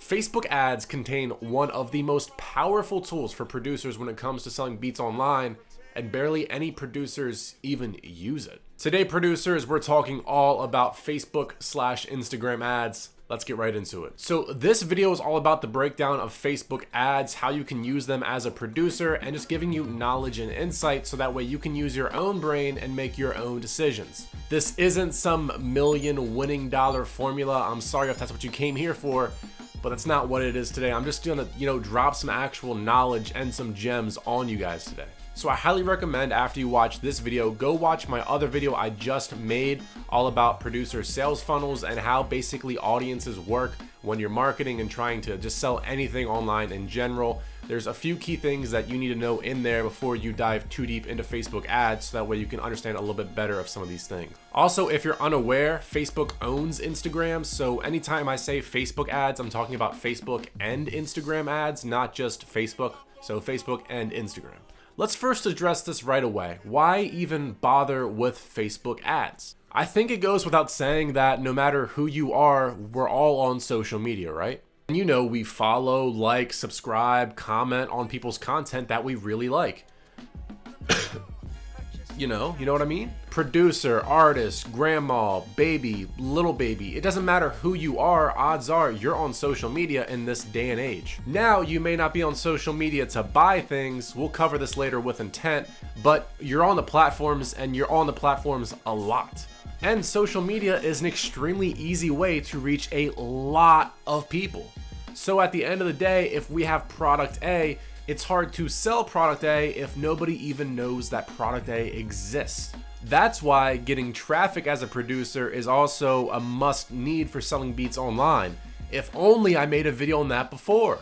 Facebook ads contain one of the most powerful tools for producers when it comes to selling beats online, and barely any producers even use it. Today, producers, we're talking all about Facebook/Instagram ads. Let's get right into it. So this video is all about the breakdown of Facebook ads, how you can use them as a producer, and just giving you knowledge and insight so that way you can use your own brain and make your own decisions. This isn't some million winning dollar formula. I'm sorry if that's what you came here for, but that's not what it is today. I'm just gonna, drop some actual knowledge and some gems on you guys today. So I highly recommend after you watch this video, go watch my other video I just made all about producer sales funnels and how basically audiences work when you're marketing and trying to just sell anything online in general. There's a few key things that you need to know in there before you dive too deep into Facebook ads, so that way you can understand a little bit better of some of these things. Also, if you're unaware, Facebook owns Instagram, so anytime I say Facebook ads, I'm talking about Facebook and Instagram ads, not just Facebook. So Facebook and Instagram. Let's first address this right away. Why even bother with Facebook ads? I think it goes without saying that no matter who you are, we're all on social media, right? And we follow, like, subscribe, comment on people's content that we really like. You know what I mean? Producer, artist, grandma, baby, little baby. It doesn't matter who you are, odds are you're on social media in this day and age. Now, you may not be on social media to buy things. We'll cover this later with intent, but you're on the platforms and you're on the platforms a lot. And social media is an extremely easy way to reach a lot of people. So at the end of the day, if we have product A, it's hard to sell product A if nobody even knows that product A exists. That's why getting traffic as a producer is also a must need for selling beats online. If only I made a video on that before.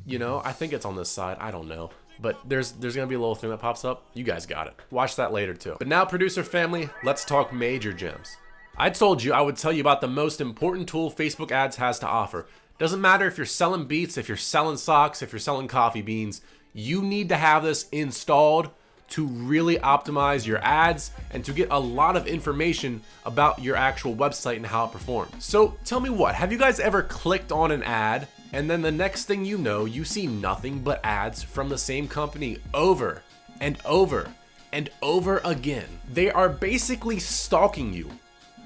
I think it's on this side, I don't know. But there's gonna be a little thing that pops up. You guys got it. Watch that later too. But now, producer family, let's talk major gems. I told you I would tell you about the most important tool Facebook ads has to offer. Doesn't matter if you're selling beats, if you're selling socks, if you're selling coffee beans, you need to have this installed to really optimize your ads and to get a lot of information about your actual website and how it performs. So tell me what, have you guys ever clicked on an ad and then the next thing you know, you see nothing but ads from the same company over and over and over again? They are basically stalking you.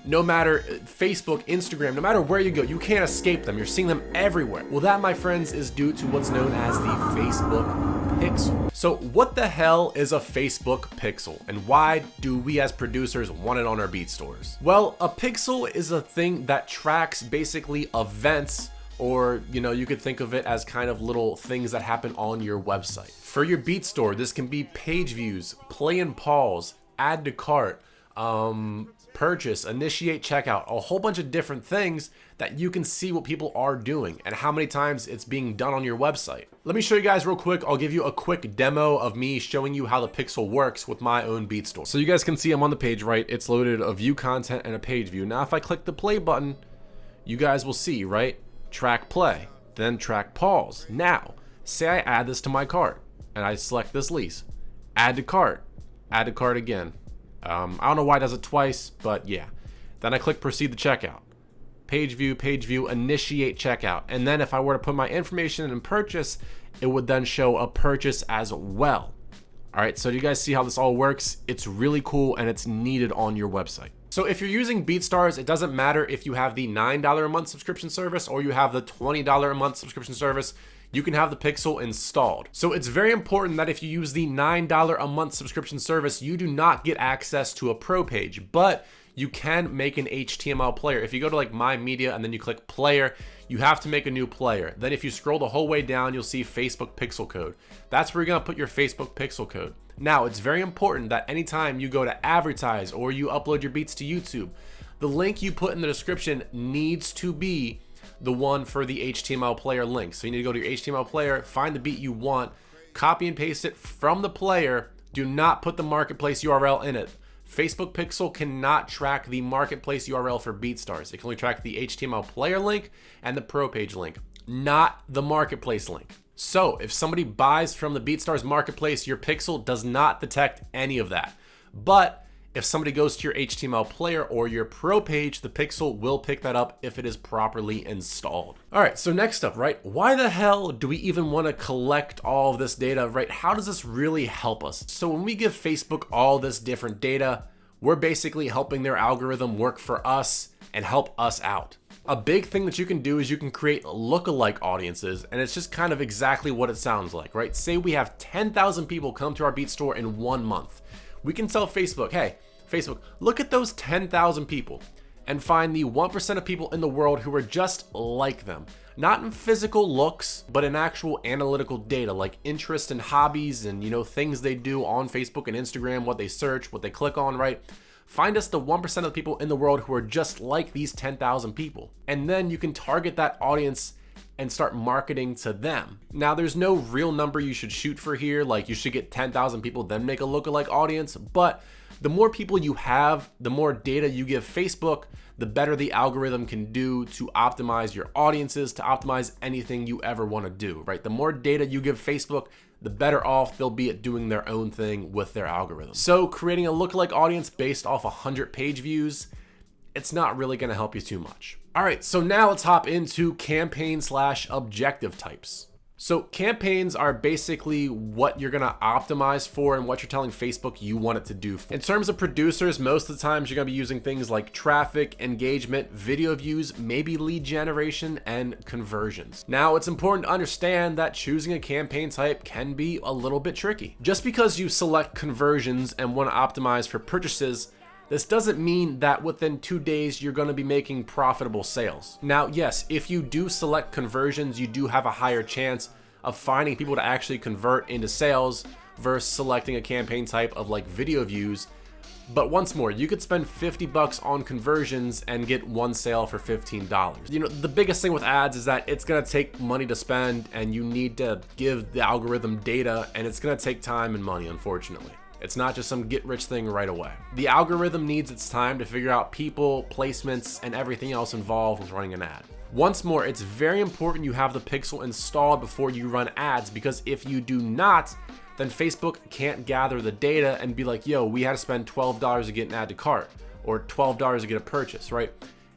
No matter Facebook, Instagram, no matter where you go, you can't escape them. You're seeing them everywhere. Well, that, my friends, is due to what's known as the Facebook pixel. So what the hell is a Facebook pixel, and why do we as producers want it on our beat stores? Well, a pixel is a thing that tracks basically events, or you could think of it as kind of little things that happen on your website. For your beat store, this can be page views, play and pause, add to cart, purchase, initiate checkout, a whole bunch of different things that you can see what people are doing and how many times it's being done on your website. Let me show you guys real quick. I'll give you a quick demo of me showing you how the pixel works with my own beat store. So you guys can see I'm on the page, right? It's loaded a view content and a page view. Now if I click the play button, you guys will see, right? Track play, then track pause. Now, say I add this to my cart and I select this lease, add to cart again. I don't know why it does it twice, but yeah. Then I click proceed to checkout. Page view, initiate checkout. And then if I were to put my information in purchase, it would then show a purchase as well. All right, so do you guys see how this all works? It's really cool and it's needed on your website. So if you're using BeatStars, it doesn't matter if you have the $9 a month subscription service or you have the $20 a month subscription service. You can have the pixel installed. So it's very important that if you use the $9 a month subscription service, you do not get access to a pro page, but you can make an HTML player. If you go to like My Media and then you click player, you have to make a new player. Then if you scroll the whole way down, you'll see Facebook pixel code. That's where you're gonna put your Facebook pixel code. Now, it's very important that anytime you go to advertise or you upload your beats to YouTube, the link you put in the description needs to be the one for the HTML player link. So you need to go to your HTML player, find the beat you want, copy and paste it from the player. Do not put the marketplace URL in it. Facebook Pixel cannot track the marketplace URL for BeatStars. It can only track the HTML player link and the pro page link, not the marketplace link. So if somebody buys from the BeatStars marketplace, your pixel does not detect any of that. But If somebody goes to your HTML player or your pro page, the pixel will pick that up if it is properly installed. All right, so next up, right? Why the hell do we even want to collect all of this data, right? How does this really help us? So when we give Facebook all this different data, we're basically helping their algorithm work for us and help us out. A big thing that you can do is you can create lookalike audiences, and it's just kind of exactly what it sounds like, right? Say we have 10,000 people come to our Beat store in 1 month. We can tell Facebook, hey, Facebook, look at those 10,000 people and find the 1% of people in the world who are just like them. Not in physical looks, but in actual analytical data like interests and hobbies and, things they do on Facebook and Instagram, what they search, what they click on, right? Find us the 1% of the people in the world who are just like these 10,000 people. And then you can target that audience and start marketing to them. Now, there's no real number you should shoot for here, like you should get 10,000 people, then make a lookalike audience, but the more people you have, the more data you give Facebook, the better the algorithm can do to optimize your audiences, to optimize anything you ever want to do, right? The more data you give Facebook, the better off they'll be at doing their own thing with their algorithm. So creating a lookalike audience based off 100 page views, it's not really going to help you too much. All right, so now let's hop into campaign/objective types. So campaigns are basically what you're gonna optimize for and what you're telling Facebook you want it to do. In terms of producers, most of the times you're gonna be using things like traffic, engagement, video views, maybe lead generation, and conversions. Now, it's important to understand that choosing a campaign type can be a little bit tricky. Just because you select conversions and wanna optimize for purchases, this doesn't mean that within 2 days you're going to be making profitable sales. Now, yes, if you do select conversions, you do have a higher chance of finding people to actually convert into sales versus selecting a campaign type of like video views. But once more, you could spend $50 on conversions and get 1 sale for $15. The biggest thing with ads is that it's going to take money to spend and you need to give the algorithm data, and it's going to take time and money, unfortunately. It's not just some get-rich thing right away. The algorithm needs its time to figure out people, placements, and everything else involved with running an ad. Once more, it's very important you have the pixel installed before you run ads, because if you do not, then Facebook can't gather the data and be like, yo, we had to spend $12 to get an add to cart or $12 to get a purchase, right?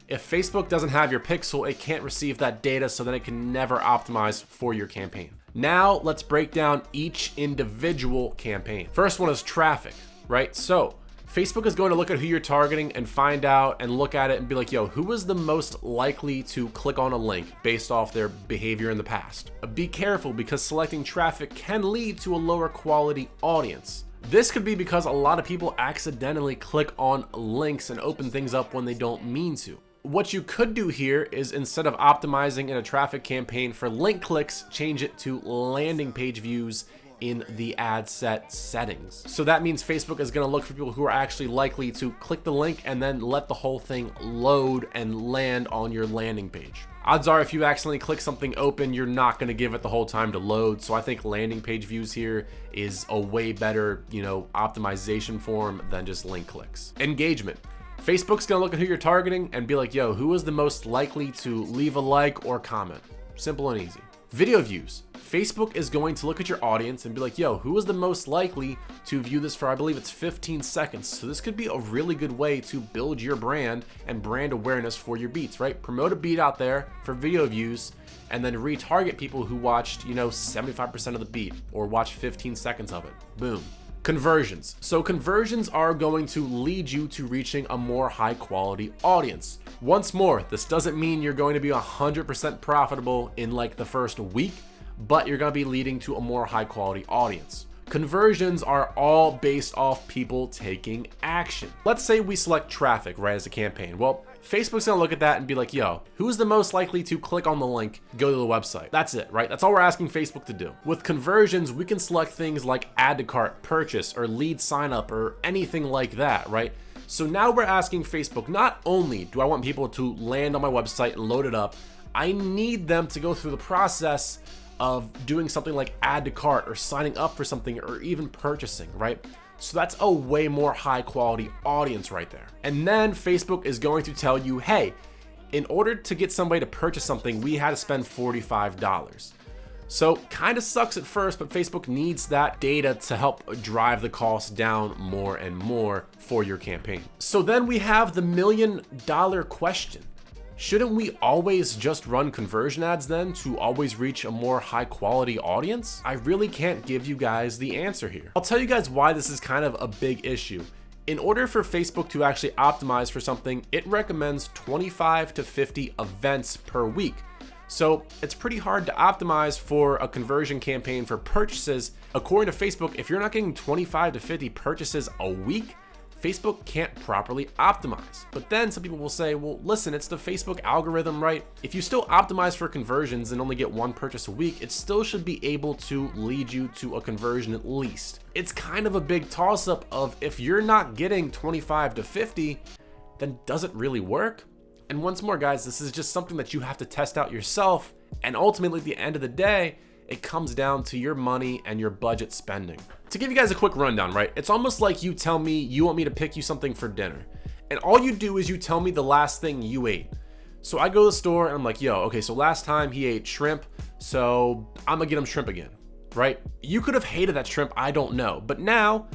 If Facebook doesn't have your pixel, it can't receive that data, so then it can never optimize for your campaign. Now let's break down each individual campaign. First one is traffic, right? So Facebook is going to look at who you're targeting and find out and look at it and be like, yo, who was the most likely to click on a link based off their behavior in the past? Be careful, because selecting traffic can lead to a lower quality audience. This could be because a lot of people accidentally click on links and open things up when they don't mean to. What you could do here is, instead of optimizing in a traffic campaign for link clicks, change it to landing page views in the ad set settings. So that means Facebook is going to look for people who are actually likely to click the link and then let the whole thing load and land on your landing page. Odds are if you accidentally click something open, you're not going to give it the whole time to load. So I think landing page views here is a way better, optimization form than just link clicks. Engagement. Facebook's gonna look at who you're targeting and be like, yo, who is the most likely to leave a like or comment? Simple and easy. Video views. Facebook is going to look at your audience and be like, yo, who is the most likely to view this for, I believe it's 15 seconds. So this could be a really good way to build your brand and brand awareness for your beats, right? Promote a beat out there for video views and then retarget people who watched, 75% of the beat or watched 15 seconds of it. Boom. Conversions. So conversions are going to lead you to reaching a more high quality audience. Once more, this doesn't mean you're going to be 100% profitable in like the first week, but you're going to be leading to a more high quality audience. Conversions are all based off people taking action. Let's say we select traffic, right, as a campaign. Well, Facebook's gonna look at that and be like, yo, who's the most likely to click on the link, go to the website? That's it, right? That's all we're asking Facebook to do. With conversions, we can select things like add to cart, purchase, or lead sign up, or anything like that, right? So now we're asking Facebook, not only do I want people to land on my website and load it up, I need them to go through the process of doing something like add to cart or signing up for something or even purchasing, right? So that's a way more high quality audience right there. And then Facebook is going to tell you, hey, in order to get somebody to purchase something, we had to spend $45. So kind of sucks at first, but Facebook needs that data to help drive the costs down more and more for your campaign. So then we have the $1 million question. Shouldn't we always just run conversion ads then to always reach a more high quality audience? I really can't give you guys the answer here. I'll tell you guys why this is kind of a big issue. In order for Facebook to actually optimize for something, it recommends 25 to 50 events per week. So it's pretty hard to optimize for a conversion campaign for purchases. According to Facebook, if you're not getting 25 to 50 purchases a week, Facebook can't properly optimize. But then some people will say, well, listen, it's the Facebook algorithm, right? If you still optimize for conversions and only get one purchase a week, it still should be able to lead you to a conversion at least. It's kind of a big toss-up of if you're not getting 25 to 50, then does it really work? And once more, guys, this is just something that you have to test out yourself. And ultimately, at the end of the day, it comes down to your money and your budget spending. To give you guys a quick rundown, right? It's almost like you tell me you want me to pick you something for dinner. And all you do is you tell me the last thing you ate. So I go to the store and I'm like, yo, okay, so last time he ate shrimp, so I'm gonna get him shrimp again, right? You could have hated that shrimp, I don't know. But now,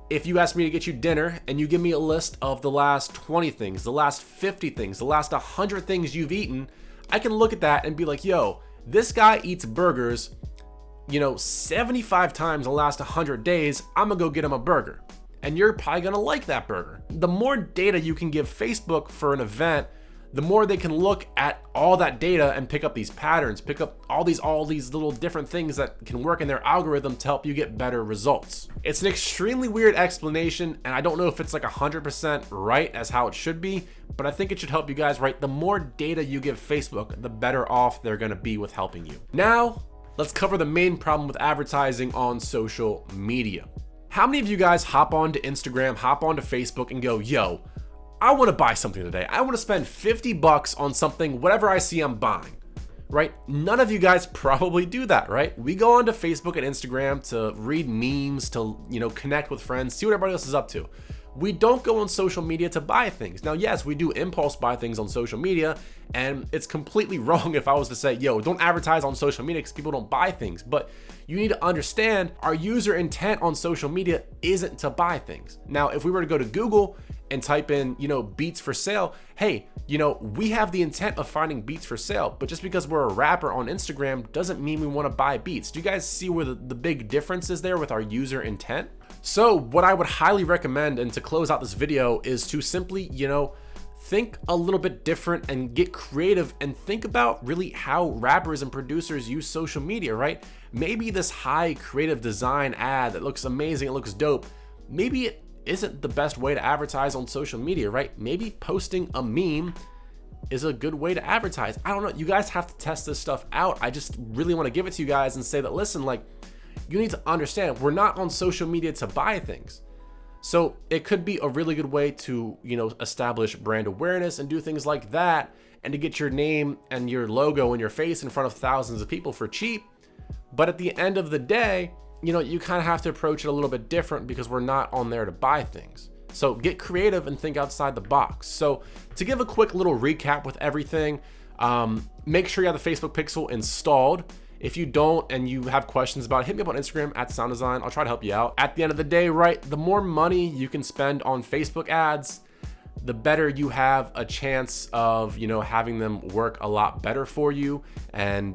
if you ask me to get you dinner and you give me a list of the last 20 things, the last 50 things, the last 100 things you've eaten, I can look at that and be like, yo, this guy eats burgers, 75 times in the last 100 days, I'm gonna go get him a burger. And you're probably gonna like that burger. The more data you can give Facebook for an event, the more they can look at all that data and pick up these patterns, pick up all these little different things that can work in their algorithm to help you get better results. It's an extremely weird explanation, and I don't know if it's like 100% right as how it should be, but I think it should help you guys, right? The more data you give Facebook, the better off they're gonna be with helping you. Now, let's cover the main problem with advertising on social media. How many of you guys hop onto Instagram, hop onto Facebook and go, yo, I want to buy something today. I want to spend 50 bucks on something, whatever I see I'm buying, right? None of you guys probably do that, right? We go onto Facebook and Instagram to read memes, to, connect with friends, see what everybody else is up to. We don't go on social media to buy things. Now, yes, we do impulse buy things on social media, and it's completely wrong if I was to say, yo, don't advertise on social media because people don't buy things. But you need to understand our user intent on social media isn't to buy things. Now, if we were to go to Google and type in, beats for sale, hey, we have the intent of finding beats for sale, but just because we're a rapper on Instagram doesn't mean we want to buy beats. Do you guys see where the big difference is there with our user intent? So what I would highly recommend, and to close out this video, is to simply, think a little bit different and get creative and think about really how rappers and producers use social media, right? Maybe this high creative design ad that looks amazing, it looks dope, maybe it isn't the best way to advertise on social media, right? Maybe posting a meme is a good way to advertise. I don't know. You guys have to test this stuff out. I just really want to give it to you guys and say that, listen, you need to understand we're not on social media to buy things. So it could be a really good way to, establish brand awareness and do things like that, and to get your name and your logo and your face in front of thousands of people for cheap. But at the end of the day, you kind of have to approach it a little bit different because we're not on there to buy things. So get creative and think outside the box. So to give a quick little recap with everything, make sure you have the Facebook Pixel installed. If you don't and you have questions about it, hit me up on Instagram at Sound Design. I'll try to help you out. At the end of the day, right, the more money you can spend on Facebook ads, the better you have a chance of, having them work a lot better for you and,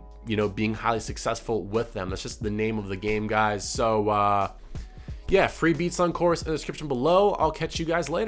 being highly successful with them. That's just the name of the game, guys. So, yeah, free beats on course in the description below. I'll catch you guys later.